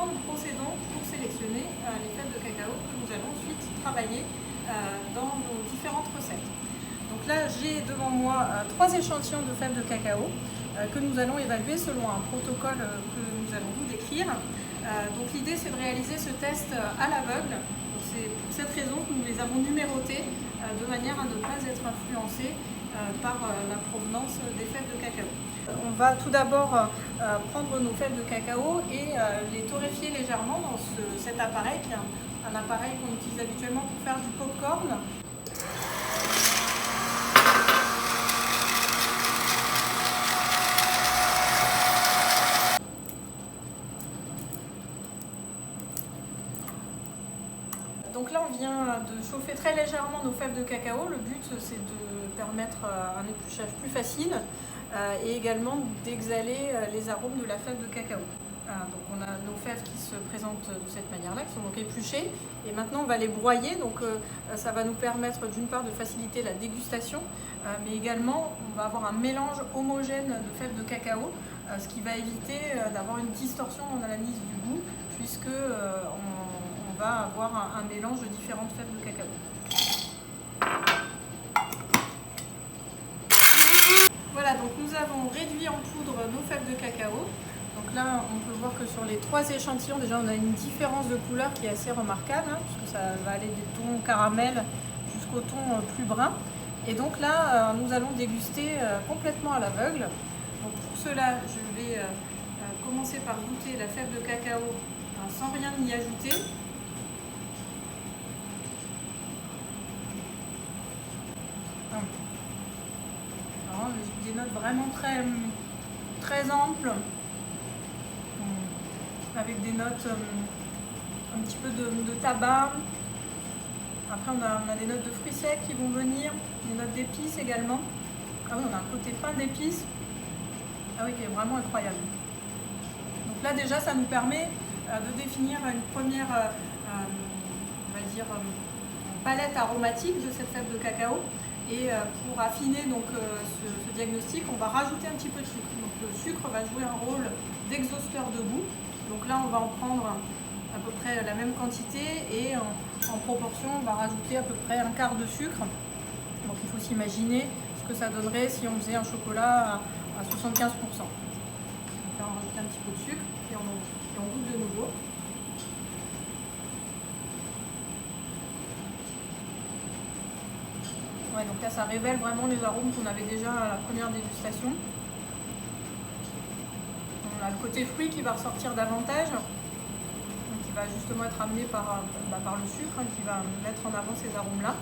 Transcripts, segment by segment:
comment nous procédons pour sélectionner les fèves de cacao que nous allons ensuite travailler dans nos différentes recettes. Donc là, j'ai devant moi 3 échantillons de fèves de cacao que nous allons évaluer selon un protocole que nous allons vous décrire. Donc l'idée, c'est de réaliser ce test à l'aveugle. C'est pour cette raison que nous les avons numérotés de manière à ne pas être influencés par la provenance des fèves de cacao. On va tout d'abord prendre nos fèves de cacao et les torréfier légèrement dans cet appareil qui est un appareil qu'on utilise habituellement pour faire du pop-corn. Donc là, on vient de chauffer très légèrement nos fèves de cacao. Le but, c'est de permettre un épluchage plus facile et également d'exhaler les arômes de la fève de cacao. Donc on a nos fèves qui se présentent de cette manière-là, qui sont donc épluchées. Et maintenant, on va les broyer. Donc ça va nous permettre d'une part de faciliter la dégustation, mais également, on va avoir un mélange homogène de fèves de cacao, ce qui va éviter d'avoir une distorsion dans l'analyse du goût, puisque on va avoir un mélange de différentes fèves de cacao. Voilà, donc nous avons réduit en poudre nos fèves de cacao. Donc là, on peut voir que sur les 3 échantillons, déjà on a une différence de couleur qui est assez remarquable, puisque ça va aller des tons caramel jusqu'au ton plus brun. Et donc là, nous allons déguster complètement à l'aveugle. Donc pour cela, je vais commencer par goûter la fève de cacao sans rien y ajouter. Alors, des notes vraiment très amples, avec des notes un petit peu de tabac. Après, on a des notes de fruits secs qui vont venir, des notes d'épices également. Ah oui, on a un côté fin d'épices. Ah oui, qui est vraiment incroyable. Donc là, déjà, ça nous permet de définir une première, on va dire, palette aromatique de cette fève de cacao. Et pour affiner donc, ce diagnostic, on va rajouter un petit peu de sucre. Donc le sucre va jouer un rôle d'exhausteur de goût. Donc là, on va en prendre à peu près la même quantité et en proportion, on va rajouter à peu près un quart de sucre. Donc il faut s'imaginer ce que ça donnerait si on faisait un chocolat à 75%. Donc là, on rajoute un petit peu de sucre et on goûte de nouveau. Ouais, donc là, ça révèle vraiment les arômes qu'on avait déjà à la première dégustation. On a le côté fruit qui va ressortir davantage, donc qui va justement être amené par le sucre, qui va mettre en avant ces arômes-là.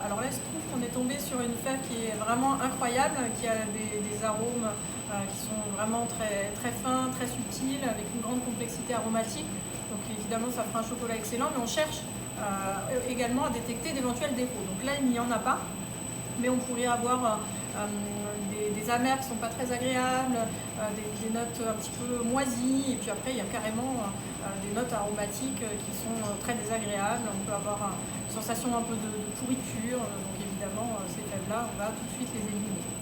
Alors là, il se trouve qu'on est tombé sur une fève qui est vraiment incroyable, qui a des arômes qui sont vraiment très fins, très subtils, avec une grande complexité aromatique. Donc évidemment, ça fera un chocolat excellent, mais on cherche également à détecter d'éventuels défauts. Donc là, il n'y en a pas, mais on pourrait avoir des amers qui ne sont pas très agréables, des notes un petit peu moisies, et puis après, il y a carrément des notes aromatiques qui sont très désagréables. On peut avoir une sensation un peu de pourriture, donc évidemment, ces fèves-là, on va tout de suite les éliminer.